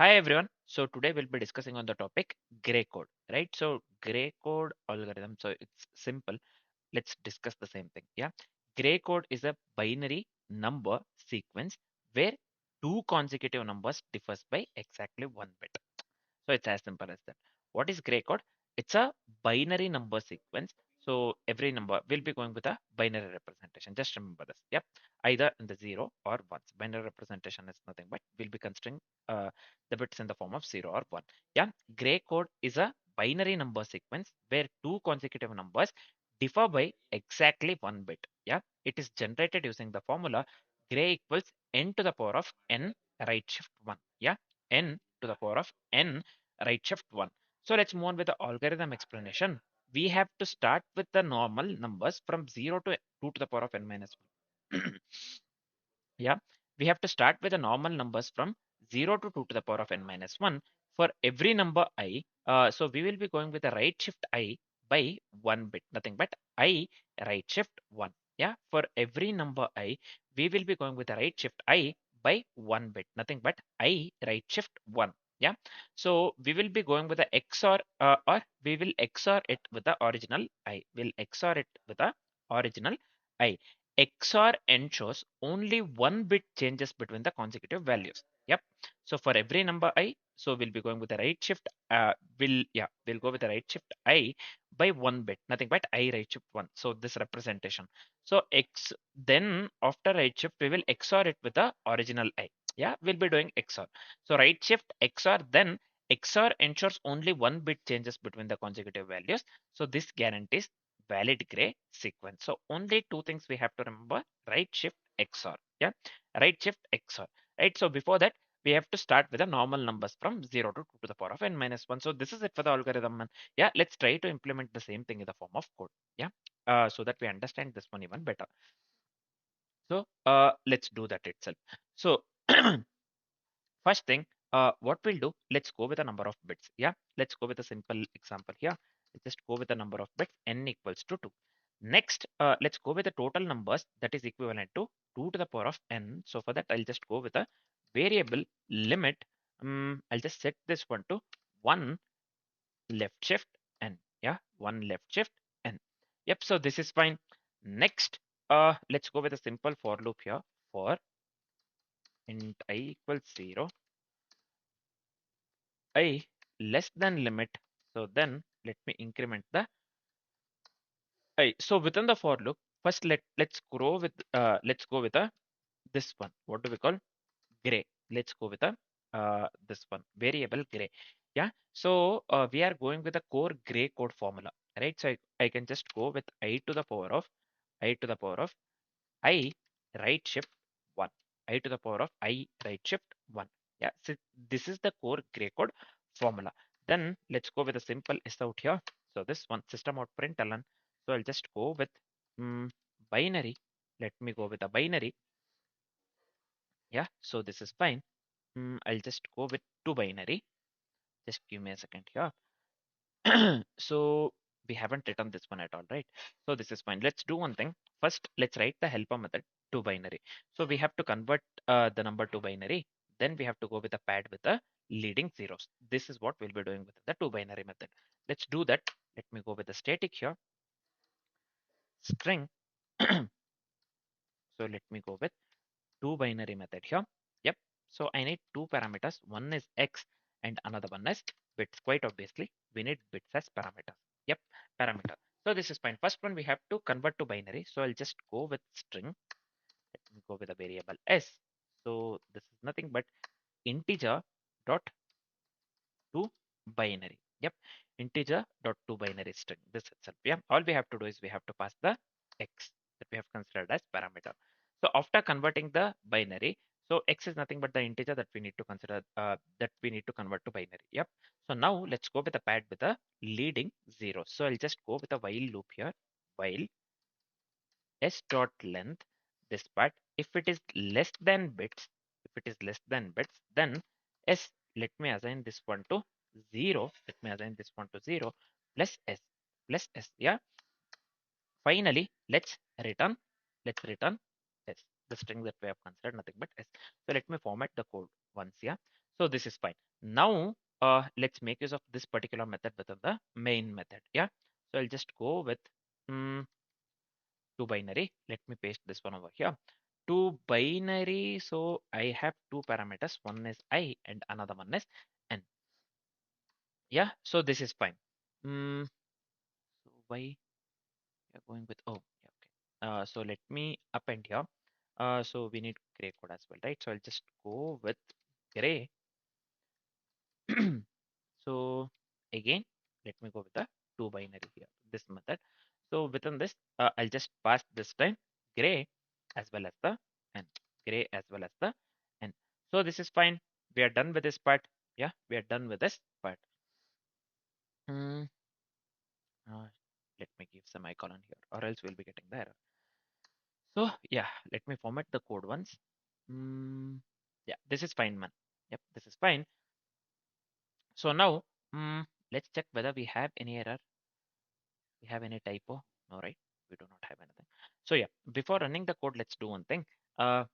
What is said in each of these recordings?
Hi everyone. So today we'll be discussing on the topic gray code, right? So gray code algorithm. So it's simple. Let's discuss the same thing. Yeah. Gray code is a binary number sequence where two consecutive numbers differs by exactly 1 bit. So it's as simple as that. What is gray code? It's a binary number sequence. So every number will be going with a binary representation. Just remember this. Yep. Either in the 0 or 1. Binary representation is nothing but we'll be considering the bits in the form of 0 or 1. Yeah. Gray code is a binary number sequence where two consecutive numbers differ by exactly 1 bit. Yeah. It is generated using the formula gray equals n to the power of n right shift 1. Yeah. N to the power of n right shift 1. So let's move on with the algorithm explanation. We have to start with the normal numbers from 0 to 2 to the power of n minus 1. Yeah, we have to start with the normal numbers from 0 to 2 to the power of n minus 1 for every number I. So we will be going with the right shift I by 1 bit, nothing but I right shift 1. Yeah, for every number I, we will be going with the right shift I by 1 bit, nothing but I right shift 1. Yeah, so we will be going with the XOR or we will XOR it with the original I. We'll XOR it with the original I. XOR ensures only 1 bit changes between the consecutive values. Yep. So for every number I, so we'll be going with the right shift. We'll go with the right shift I by 1 bit, nothing but I right shift 1. So this representation. So X then after right shift we will XOR it with the original I. Yeah, we'll be doing XOR. So right shift XOR then XOR ensures only 1 bit changes between the consecutive values. So this guarantees valid gray sequence. So only two things we have to remember: right shift XOR. Yeah, right shift XOR. Right. So before that, we have to start with the normal numbers from 0 to 2 to the power of n minus 1. So this is it for the algorithm. And yeah, let's try to implement the same thing in the form of code. Yeah, so that we understand this one even better. So let's do that itself. So first thing, what we'll do, let's go with a number of bits. Yeah, let's go with a simple example here. Let's just go with the number of bits n equals to 2. Next, let's go with the total numbers that is equivalent to 2 to the power of n. So for that, I'll just go with a variable limit. I'll just set this one to 1 left shift n. Yeah, 1 left shift n. Yep, so this is fine. Next, let's go with a simple for loop here for int I equals 0 I less than limit. So then let me increment the I. So within the for loop, first let's go with a this one. What do we call gray? Let's go with a this one variable gray. Yeah. So we are going with a core gray code formula, right? So I can just go with I to the power of I right shift 1. I to the power of I right shift 1. Yeah, so this is the core gray code formula. Then let's go with a simple S out here. So this one system out println. So I'll just go with binary. Let me go with a binary. Yeah, so this is fine. I'll just go with two binary. Just give me a second here. So we haven't written this one at all, right? So this is fine. Let's do one thing. First, let's write the helper method to binary. So we have to convert the number to binary. Then we have to go with a pad with the leading zeros. This is what we'll be doing with the two binary method. Let's do that. Let me go with the static here. String. So let me go with two binary method here. Yep. So I need two parameters. One is x and another one is bits. Quite obviously, we need bits as parameter. Yep, parameter. So this is fine. First one we have to convert to binary. So I'll just go with string. Let me go with a variable s. So this is nothing but integer dot to binary. Yep, integer dot to binary string. This itself. Yeah, all we have to do is we have to pass the x that we have considered as parameter. So after converting the binary, so x is nothing but the integer that we need to consider that we need to convert to binary. Yep. So now let's go with a pad with a leading zero. So I'll just go with a while loop here. While s dot length this part, if it is less than bits, if it is less than bits, then s, let me assign this one to 0. Let me assign this one to 0 plus s. Yeah. Finally, let's return s, the string that we have considered nothing but s. So let me format the code once. Yeah. So this is fine. Now let's make use of this particular method within the main method. Yeah. So I'll just go with mm, to binary. Let me paste this one over here. To binary, so I have two parameters. One is I and another one is n. Yeah. So this is fine. So why we are going with yeah, okay. So let me append here. So we need gray code as well, right? So I'll just go with gray. So again, let me go with the two binary here, this method. So within this, I'll just pass this time gray as well as the n, gray as well as the n. So this is fine. We are done with this part. Yeah, we are done with this part. Hmm. Uh, Let me give some icon on here, or else we'll be getting the error. So yeah, let me format the code once. Yeah, this is fine, man. Yep, this is fine. So now, let's check whether we have any error. We have any typo? No, right? We do not have anything. So yeah, before running the code, let's do one thing. Uh,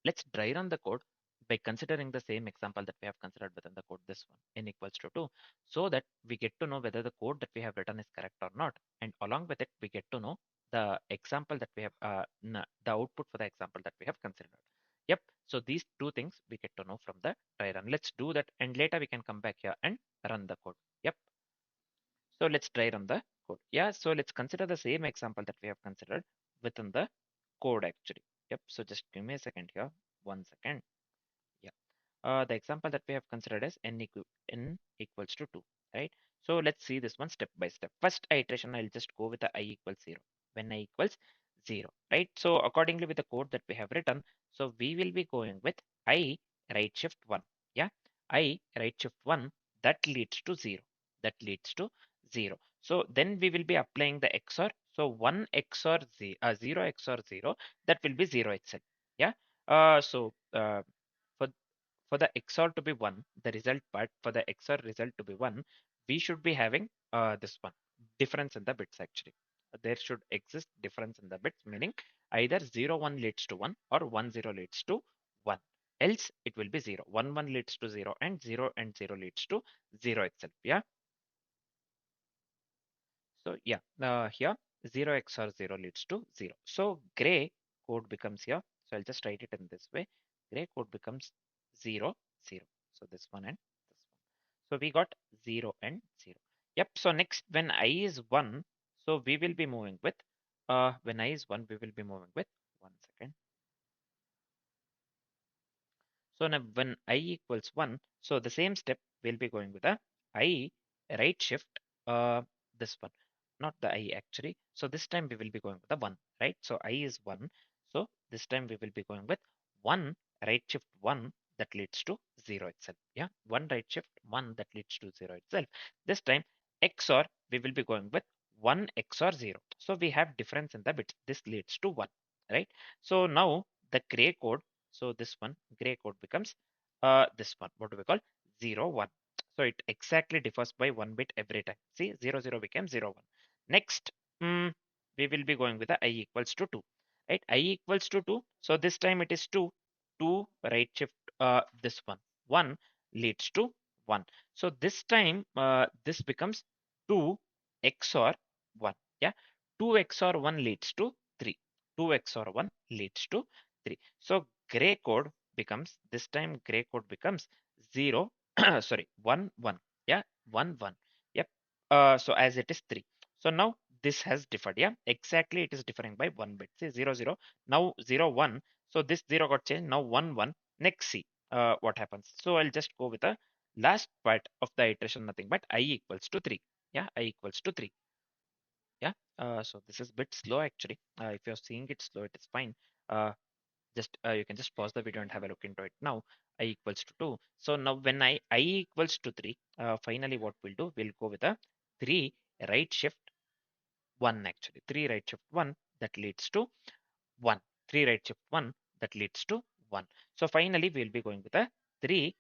let's dry run the code by considering the same example that we have considered within the code, this one, n equals to 2, so that we get to know whether the code that we have written is correct or not. And along with it, we get to know the example that we have, the output for the example that we have considered. Yep. So these two things we get to know from the dry run. Let's do that, and later we can come back here and run the code. Yep. So let's try run the code. Yeah, so let's consider the same example that we have considered within the code actually. Yep, so just give me a second here. 1 second. Yeah. The example that we have considered is n equals to 2, right? So let's see this one step by step. First iteration, I'll just go with the I equals 0. When I equals 0, right? So accordingly with the code that we have written, so we will be going with I right shift 1. Yeah, I right shift 1, that leads to 0. That leads to 0. So then we will be applying the XOR. So 1 XOR 0, 0 XOR 0, that will be 0 itself. Yeah. For for the XOR to be 1, the result part for the XOR result to be 1, we should be having this one, difference in the bits actually. There should exist difference in the bits, meaning either 0 1 leads to 1 or 1 0 leads to 1. Else it will be 0. 1 1 leads to 0 and 0 leads to 0 itself. Yeah. So yeah, here 0 XOR 0 leads to 0. So gray code becomes here. So I'll just write it in this way. Gray code becomes 0 0. So this one and this one. So we got 0 and 0. Yep. So next, when I is 1, so we will be moving with, when I is 1, we will be moving with, 1 second. So now when I equals 1, so the same step we'll be going with a I right shift, this one, not the I actually. So this time we will be going with the 1, right? So I is 1. So this time we will be going with 1 right shift 1, that leads to 0 itself. Yeah, 1 right shift 1, that leads to 0 itself. This time XOR we will be going with 1 XOR 0. So we have difference in the bits. This leads to 1, right? So now the gray code, so this one gray code becomes this one. What do we call 0 1? So it exactly differs by 1 bit every time. See, 0 0 became 0 1. Next, we will be going with the I equals to 2, right? I equals to 2. So this time it is 2. 2 right shift this one. 1 leads to 1. So this time this becomes 2 XOR 1. Yeah, 2 XOR 1 leads to 3. 2 XOR 1 leads to 3. So gray code becomes, this time gray code becomes 0 sorry, 1 1. Yeah, 1 1. Yep. So as it is 3. So now this has differed. Yeah, exactly, it is differing by 1 bit. See, 0 0, now 0 1. So this 0 got changed, now 1 1. Next, see what happens. So I'll just go with the last part of the iteration, nothing but I equals to 3. Yeah, I equals to 3. Yeah. So this is a bit slow actually. If you're seeing it slow, it is fine. Just you can just pause the video and have a look into it. Now I equals to 2. So now when I equals to 3, finally what we'll do, we'll go with a 3 right shift 1 actually. 3 right shift 1, that leads to 1. 3 right shift 1, that leads to 1. So finally we'll be going with a 3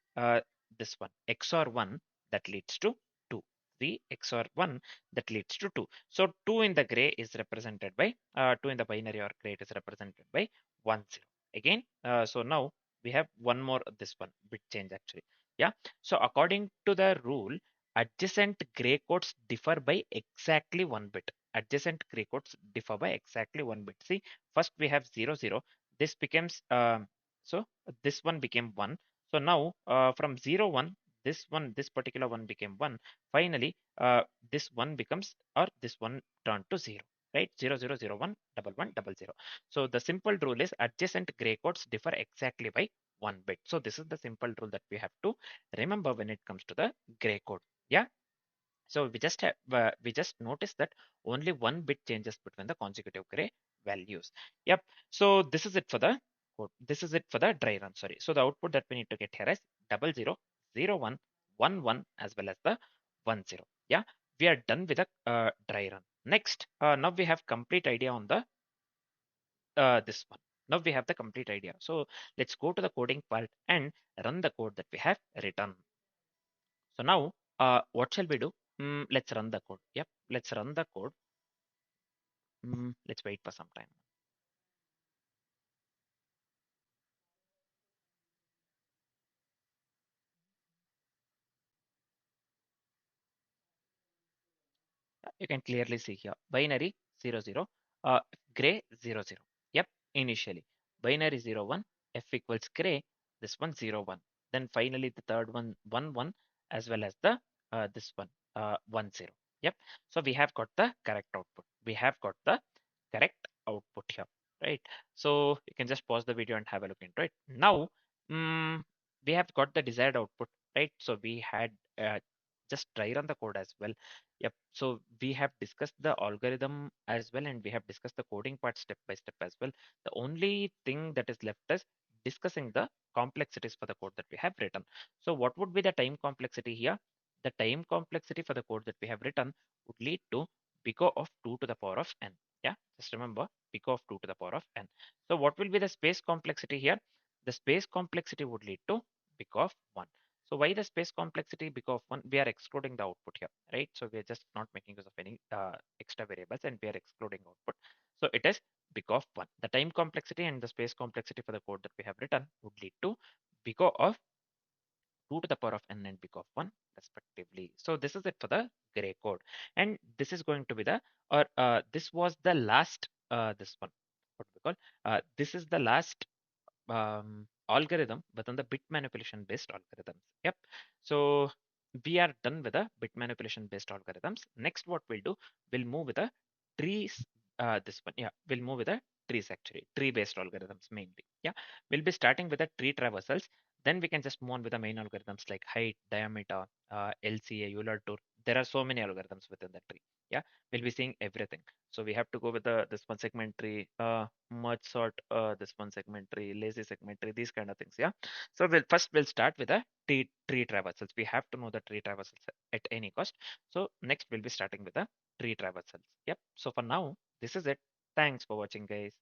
this one XOR 1, that leads to 2. 3 XOR 1, that leads to 2. So 2 in the gray is represented by 2 in the binary or gray is represented by 1 0. Again, so now we have one more this one bit change actually. Yeah. So according to the rule, adjacent gray codes differ by exactly 1 bit. Adjacent gray codes differ by exactly 1 bit. See, first we have 0 0. This becomes so this one became 1. So now from 0 1, this particular one became 1. Finally, this one becomes, or this one turned to 0. Right? 0 0 0 1 1 1 0. So the simple rule is adjacent gray codes differ exactly by 1 bit. So this is the simple rule that we have to remember when it comes to the gray code. Yeah. So we just have, we just noticed that only 1 bit changes between the consecutive gray values. Yep. So this is it for the code. This is it for the dry run. Sorry. So the output that we need to get here is 00 01 11 as well as the 10. Yeah. We are done with the dry run. Next, now we have complete idea on the this one. Now we have the complete idea. So let's go to the coding part and run the code that we have written. So now, what shall we do? Let's run the code. Yep, let's run the code. Let's wait for some time. You can clearly see here binary 00, uh, gray 00. Yep, initially binary 01, f equals gray, this one 01. Then finally the third one 11 as well as the this one 10. Yep, so we have got the correct output. We have got the correct output here, right? So you can just pause the video and have a look into it. Now, we have got the desired output, right? So we had just try run the code as well. Yep. So we have discussed the algorithm as well, and we have discussed the coding part step by step as well. The only thing that is left is discussing the complexities for the code that we have written. So what would be the time complexity here? The time complexity for the code that we have written would lead to big O of 2 to the power of n. Yeah, just remember big O of 2 to the power of n. So what will be the space complexity here? The space complexity would lead to big O of 1. So why the space complexity? Because one, we are excluding the output here, right? So we are just not making use of any extra variables and we are excluding output. So it is big of 1. The time complexity and the space complexity for the code that we have written would lead to big of 2 to the power of n and big of 1 respectively. So this is it for the gray code. And this is going to be the, or this was the last, this one, what we call, this is the last algorithm, but on the bit manipulation based algorithms. Yep. So we are done with the bit manipulation based algorithms. Next, what we'll do, we'll move with the trees. This one, yeah, we'll move with the trees actually, tree based algorithms mainly. Yeah, we'll be starting with the tree traversals. Then we can just move on with the main algorithms like height, diameter, LCA, Euler tour. There are so many algorithms within the tree. Yeah, we'll be seeing everything. So we have to go with the this one segment tree, merge sort, this one segment tree, lazy segment tree, these kind of things. Yeah. So we'll start with the tree traversals. We have to know the tree traversals at any cost. So next we'll be starting with the tree traversals. Yep. So for now, this is it. Thanks for watching, guys.